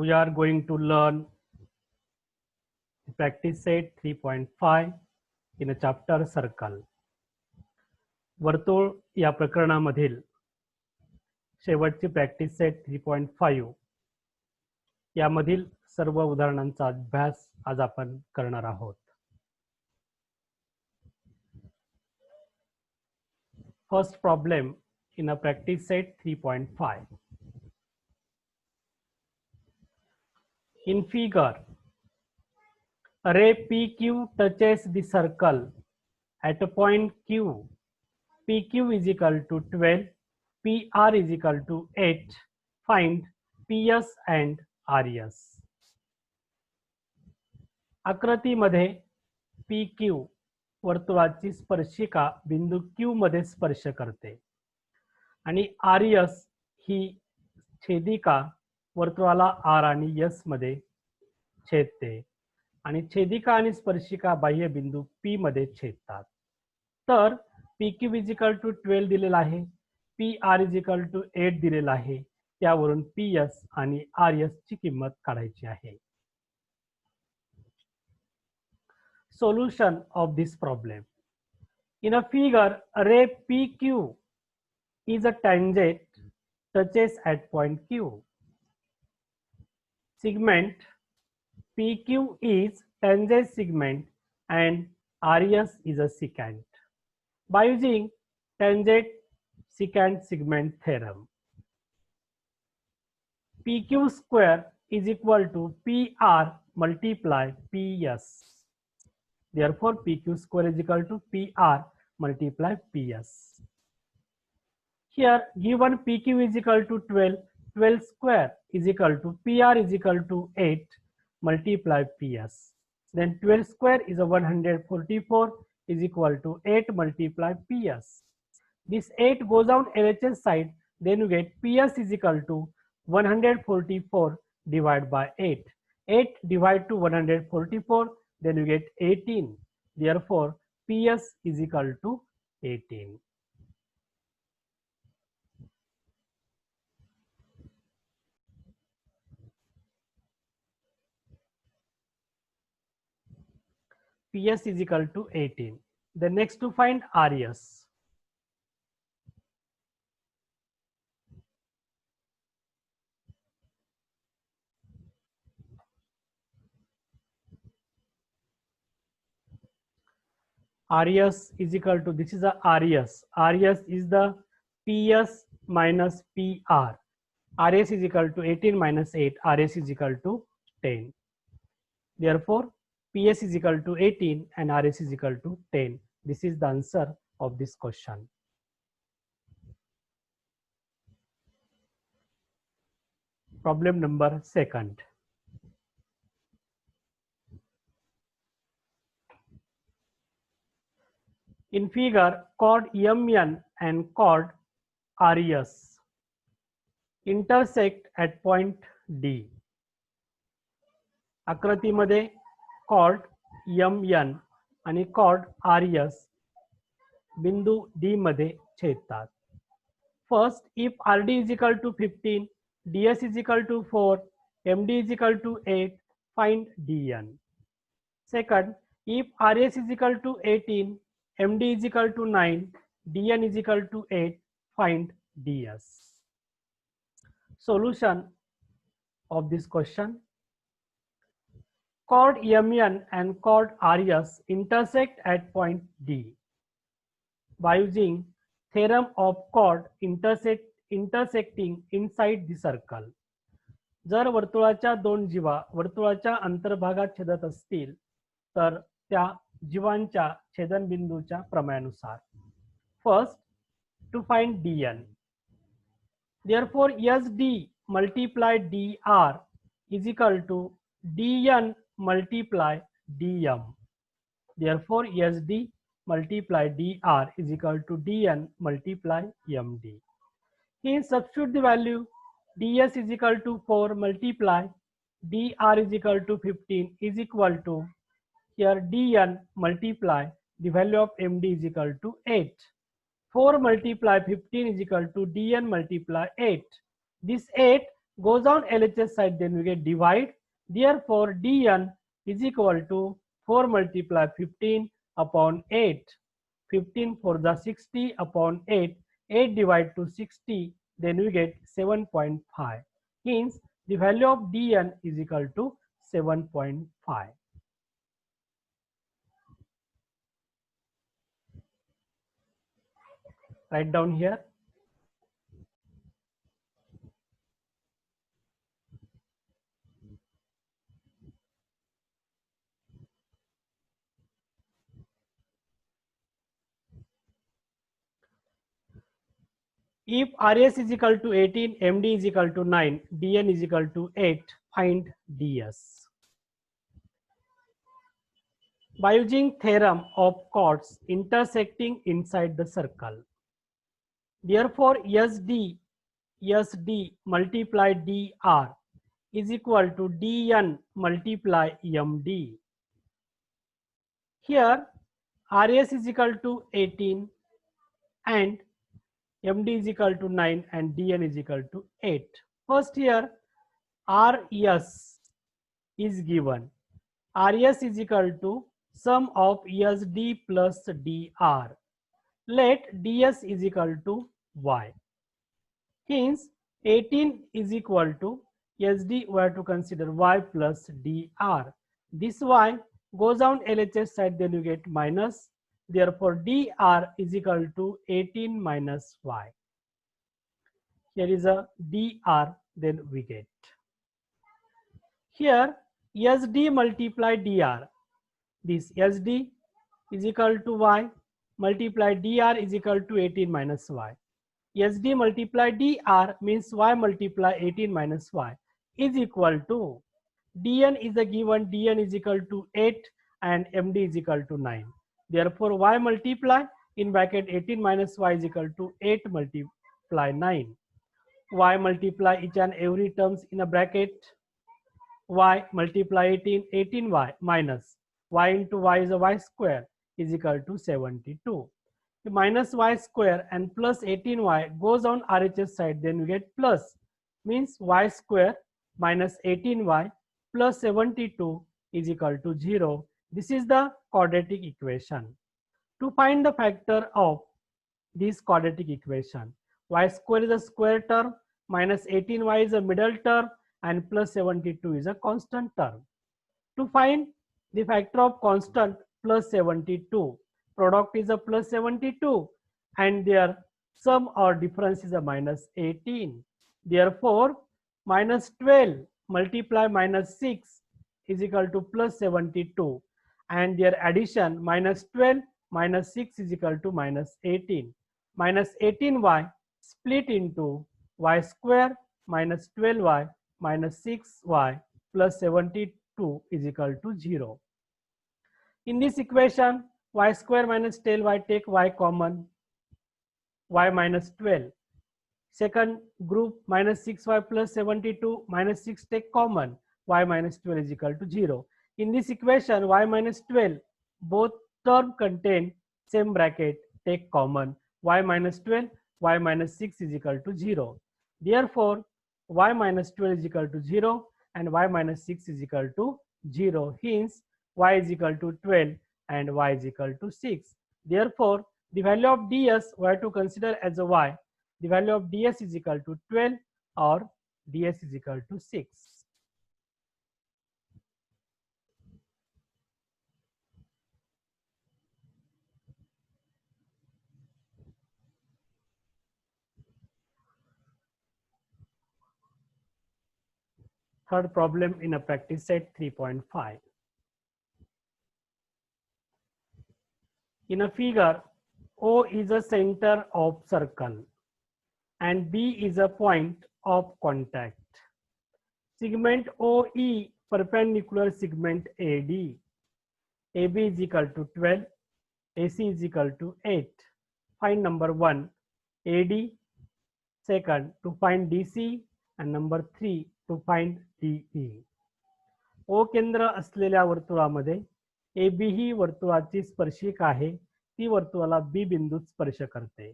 we are going to learn practice set 3.5 in a chapter circle. वर्तुळ या प्रकरणामधील शेवटची practice set 3.5 यामधील सर्व उदाहरणांचा अभ्यास आज आपण करणार आहोत. First problem in a practice set 3.5. In figure, a ray PQ touches the circle at a point Q. PQ is equal to 12, PR is equal to 8. Find PS and RS. आकृतीमध्ये PQ वर्तुळाची स्पर्शिका बिंदू Q मध्ये स्पर्श करते आणि RS ही छेदिका वर्तुळाला R आणि S मध्ये छेदते आणि छेदिका आणि स्पर्शिका बाह्य बिंदू P मध्ये छेदतात. तर PQ is equal to 12 दिलेला आहे, PR is equal to 8 दिलेला आहे. त्यावरून PS आणि RS ची किंमत काढायची आहे. Solution of this problem. In a figure, a ray PQ is a tangent touches at point Q. Segment PQ is tangent segment and RS is a secant. By using tangent secant segment theorem, PQ square is equal to PR multiply PS. Therefore, PQ square is equal to PR multiply PS. Here, given PQ is equal to 12, 12 square is equal to PR is equal to 8 multiply PS. Then 12 square is a 144 is equal to 8 multiply PS. This 8 goes on LHS side, then you get PS is equal to 144 divided by 8. 8 divided to 144, then you get 18. Therefore, PS is equal to 18. PS is equal to 18. The next to find RS. RS is equal to, this is a RS. RS is the PS minus PR. RS is equal to 18 minus 8. RS is equal to 10. Therefore, PS is equal to 18 and RS is equal to 10. This is the answer of this question. Problem number 2. In figure, chord MN and chord RS intersect at point D. आकृतीमध्ये chord MN आणि chord RS बिंदू D मध्ये छेदतात. First, if RD is equal to 15, DS is equal to 4, MD is equal to 8, find DN. Second, if RS is equal to 18, MD is equal to 9, DN is equal to 8, find DS. Solution of this question. Chord MN and chord RS intersect at point D. By using theorem of chord intersecting inside the circle. जर वर्तुळाच्या दोन जीवा वर्तुळाच्या अंतर्भागात छेदत असतील तर त्या जीवांच्या छेदनबिंदूच्या प्रमेयानुसार. First, to find DN. Therefore, SD multiply DR is equal to DN multiply DM. Therefore, SD multiply DR is equal to DN multiply MD. Here, substitute the value. DS is equal to 4 multiply DR is equal to 15 is equal to, here DN multiply the value of MD is equal to 8. 4 multiply 15 is equal to DN multiply 8. This 8 goes on LHS side, then we get divide. Therefore, dn is equal to 4 multiply 15 upon 8. 15 for the 60 upon 8. 8 divided to 60, then we get 7.5. Hence, the value of dn is equal to 7.5. Write down here. If RS is equal to 18, MD is equal to 9, DN is equal to 8, find DS. By using theorem of chords intersecting inside the circle. Therefore, SD multiply DR is equal to DN multiply MD. Here, RS is equal to 18 and MD is equal to 9 and DN is equal to 8. First here, RS is given. RS is equal to sum of SD plus DR. Let DS is equal to Y. Hence, 18 is equal to SD, we have to consider Y plus DR. This Y goes on LHS side, then you get minus. Therefore, DR is equal to 18 minus Y. Here is a DR, then we get. Here, SD multiply DR. This SD is equal to Y multiply DR is equal to 18 minus Y. SD multiply DR means Y multiply 18 minus Y is equal to DN is a given, DN is equal to 8 and MD is equal to 9. Therefore, Y multiply in bracket 18 minus Y is equal to 8 multiply 9. Y multiply each and every terms in a bracket. Y multiply 18, 18Y minus Y into Y is a Y square is equal to 72. The minus Y square and plus 18Y goes on RHS side, then we get plus, means Y square minus 18Y plus 72 is equal to 0. This is the quadratic equation. To find the factor of this quadratic equation, Y square is a square term, minus 18Y is a middle term, and plus 72 is a constant term. To find the factor of constant plus 72, product is a plus 72 and their sum or difference is a minus 18. Therefore, minus 12 multiply minus 6 is equal to plus 72 and their addition minus 12 minus 6 is equal to minus 18. Minus 18Y split into Y square minus 12Y minus 6Y plus 72 is equal to 0. In this equation, Y square minus 12Y take Y common, Y minus 12. Second group minus 6Y plus 72 minus 6 take common, Y minus 12 is equal to 0. In this equation, Y minus 12, both term contain same bracket, take common, Y minus 12, Y minus 6 is equal to 0. Therefore, Y minus 12 is equal to 0 and Y minus 6 is equal to 0. Hence, Y is equal to 12 and Y is equal to 6. Therefore, the value of DS we have to consider as a Y. The value of DS is equal to 12 or DS is equal to 6. Third problem in a practice set 3.5. In a figure, O is a center of circle and B is a point of contact. Segment OE perpendicular segment AD. AB is equal to 12, AC is equal to 8. Find number 1, AD. Second, to find DC. And number 3, to find DE. O केंद्र असलेल्या वर्तुळामध्ये AB ही वर्तुळाची स्पर्शिका आहे, ती वर्तुळाला B बिंदूत स्पर्श करते.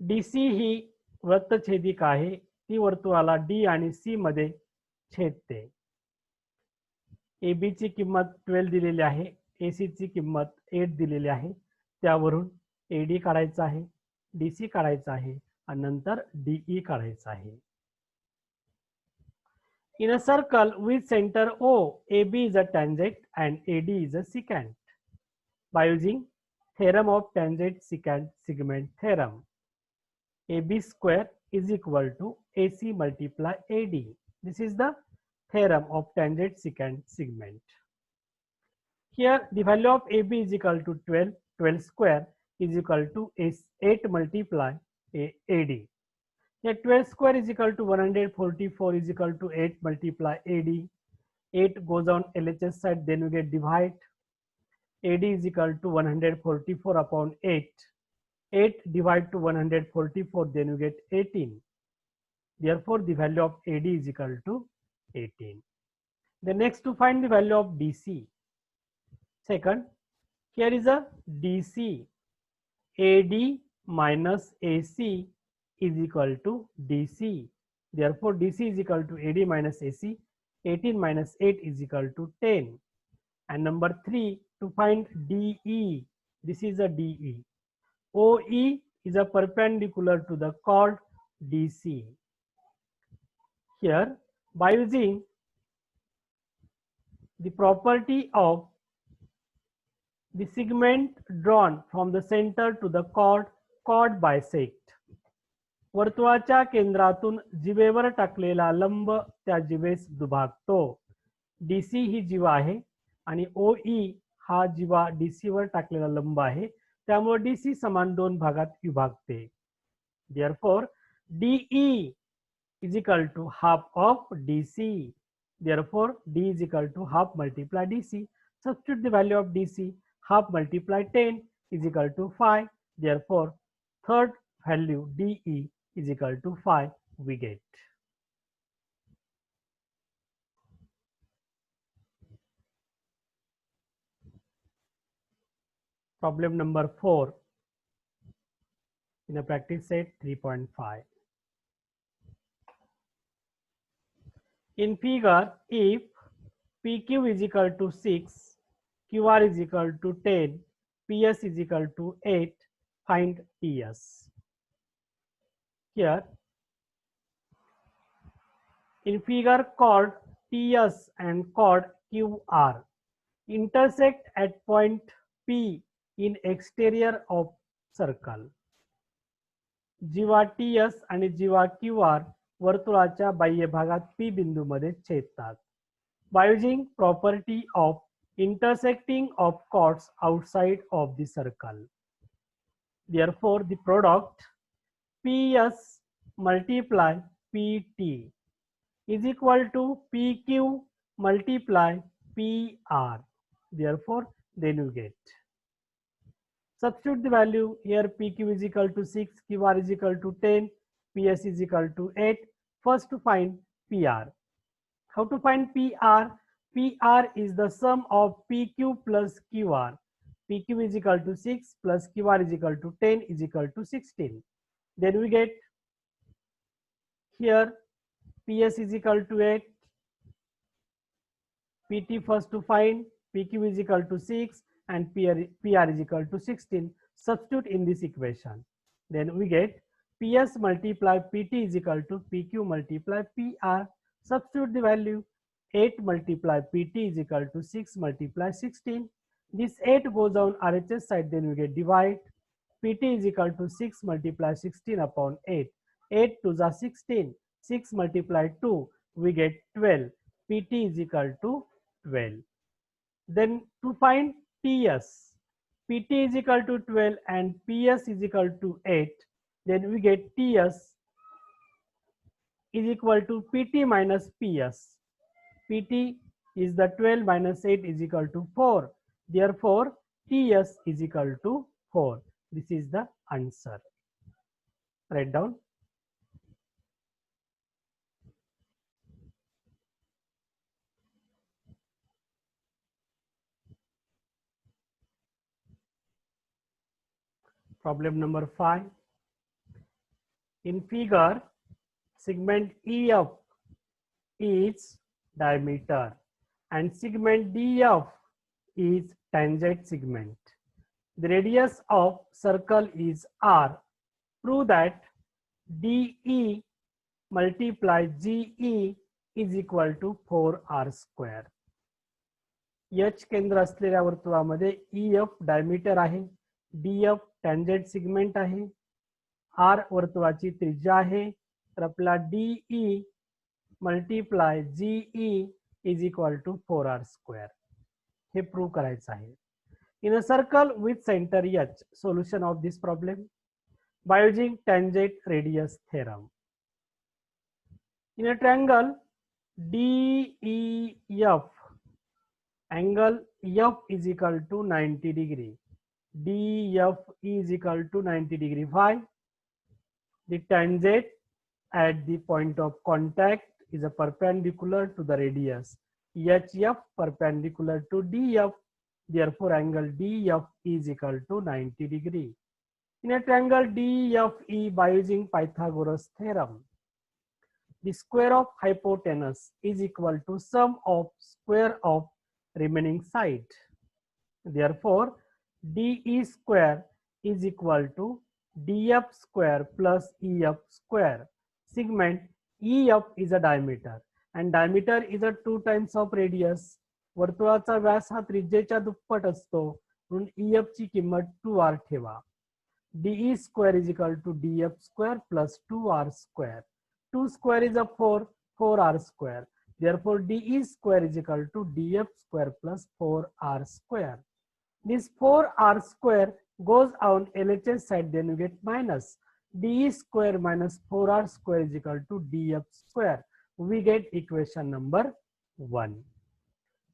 DC ही वृत्तछेदिका आहे, ती वर्तुळाला D आणि सी मध्ये छेदते. AB ची किंमत 12 दिलेली आहे, AC ची किंमत 8 दिलेली आहे. त्यावरून AD काढायचा आहे, DC काढायचा आहे आणि नंतर DE काढायचा आहे. In a circle with center O, AB is a tangent and AD is a secant. By using theorem of tangent secant segment theorem, AB square is equal to AC multiply AD. This is the theorem of tangent secant segment. Here the value of AB is equal to 12. 12 square is equal to 8 multiply AD. Here 12 square is equal to 144 is equal to 8 multiply AD. 8 goes on LHS side, then we get divide. AD is equal to 144 upon 8. 8 divided to 144, then you get 18. Therefore, the value of AD is equal to 18. The next to find the value of DC. Second, here is a DC. AD minus AC is equal to DC. Therefore, DC is equal to AD minus AC. 18 minus 8 is equal to 10. And number 3, to find DE. This is a DE. OE is a perpendicular to the chord DC. Here, by using the property of the segment drawn from the center to the chord bisect. वर्तुळाच्या केंद्रातून जिवेवर टाकलेला लंब त्या जिवेस दुभागतो. DC ही जीवा आहे आणि OE हा जीवा DC वर टाकलेला लंब आहे, त्यामुळे DC समान दोन भागात विभागते. Therefore, DE is equal to half of DC. Therefore, D is equal to half multiply DC. Substitute the value of DC. Half multiply 10 is equal to 5. Therefore, third value DE is equal to 5 we get. Problem number 4 in a practice set 3.5. In figure, if PQ is equal to 6, QR is equal to 10, PS is equal to 8, find TS. Here, in figure, chord TS and chord QR intersect at point P in exterior of circle. जीवा TS आणि जीवा QR वर्तुळाच्या बाह्य भागात P बिंदू मध्ये छेदतात. By using property of intersecting of chords outside of the circle. Therefore, the product PS multiply PT is equal to PQ multiply PR. Therefore, then you get. Substitute the value here. PQ is equal to 6, QR is equal to 10, PS is equal to 8. First to find PR. How to find PR? PR is the sum of PQ plus QR. PQ is equal to 6 plus QR is equal to 10 is equal to 16. Then we get here PS is equal to 8. PT first to find. PQ is equal to 6 and PR is equal to 16. Substitute in this equation. Then we get PS multiply PT is equal to PQ multiply PR. Substitute the value. 8 multiply PT is equal to 6 multiply 16. This 8 goes on RHS side, then we get divide. PT is equal to 6 multiply 16 upon 8. 8 to the 16. 6 multiply 2, we get 12. PT is equal to 12. Then to find TS, PT is equal to 12 and PS is equal to 8. Then we get TS is equal to PT minus PS. PT is the 12 minus 8 is equal to 4. Therefore, TS is equal to 4. This is the answer. Write down. Problem number 5. In figure, segment EF is diameter and segment DF is tangent segment. The radius of circle is R. Prove that DE multiply GE is equal to 4R square. H केंद्र असलेल्या वर्तुळामध्ये EF diameter आहे, DF tangent segment आहे, R वर्तुळाची त्रिज्या आहे, तर आपला DE multiply GE is equal to 4R square. हे प्रूव्ह करायचं आहे. In a circle with center H, solution of this problem by using tangent radius theorem. In a triangle DEF, angle F is equal to 90 degree. DF is equal to 90 degree. Why? The tangent at the point of contact is a perpendicular to the radius. HF perpendicular to DF. Therefore, angle DF is equal to 90 degree. In a triangle DFE, by using Pythagoras theorem, the square of hypotenuse is equal to sum of square of remaining side. Therefore, DE square is equal to DF square plus EF square. Segment EF is a diameter and diameter is a 2 times of radius. वर्तुळाचा व्यास हा त्रिज्येच्या दुप्पट असतो, म्हणून EF ची किंमत 2R ठेवा. DE square is equal to DF square plus 2R square. 2 square is a 4, 4R square. Therefore, DE square is equal to DF square plus 4R square. This 4R square goes on LHS side, then we get minus. DE square minus 4R square is equal to DF square. We get equation number 1.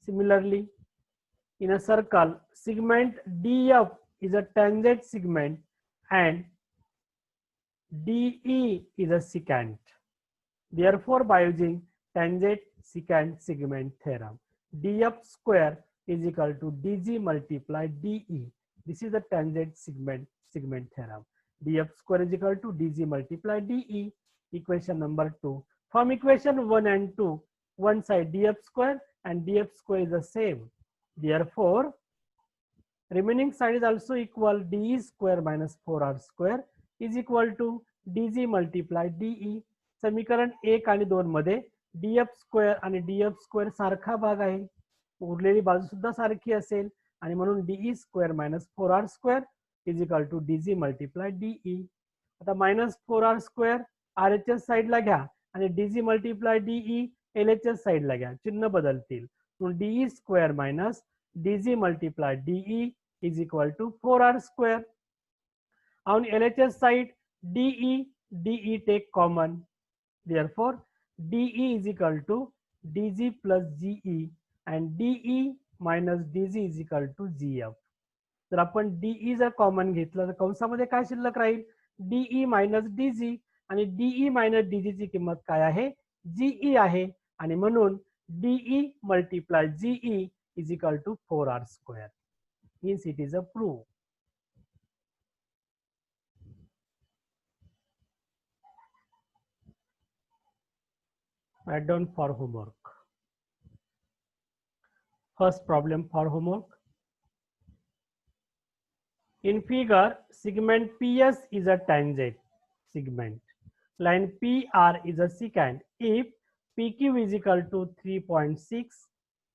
Similarly, in a circle, segment DF is a tangent segment and DE is a secant. Therefore, by using tangent secant segment theorem, DF square is equal to DG multiply DE. This is the tangent segment theorem. DF square is equal to DG multiply DE. Equation number 2. From equation 1 and 2, one side DF square and DF square is the same. Therefore, remaining side is also equal. DE square minus 4R square is equal to DG multiply DE. समीकरण 1 आणि 2 मध्ये DF square आणि DF square सारखा भाग आहे, उरलेली बाजू सुद्धा सारखी असेल आणि म्हणून DE square minus 4R square is equal to DG multiply DE. आता मायनस 4R स्क्वेअर RHS साइडला घ्या आणि DG मल्टिप्लाय DE LHS साइडला घ्या, चिन्ह बदलतील, म्हणून DE square minus DG multiply DE is equal to 4R square. On LHS side, DE take common. Therefore, DE is equal to DG plus GE and DE minus DG is equal to GF. जर आपण DE जर common घेतलं तर कंसामध्ये काय शिल्लक राहील? DE minus DG आणि DE minus DG ची किंमत काय आहे? GE आहे आणि म्हणून DE multiply GE is equal to 4R square. Means it is a proof. Write down for homework. First problem for homework. In figure, segment PS is a tangent segment. Line PR is a secant. If PQ is equal to 3.6,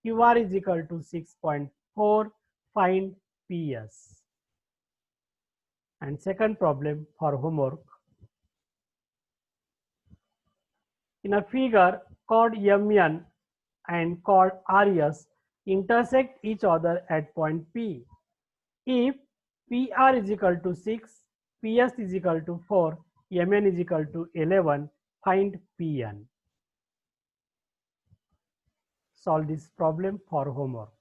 QR is equal to 6.4, find PS. And second problem for homework. In a figure, chord MN and chord RS intersect each other at point P. If PR is equal to 6, PS is equal to 4, MN is equal to 11, find PN. Solve this problem for homework.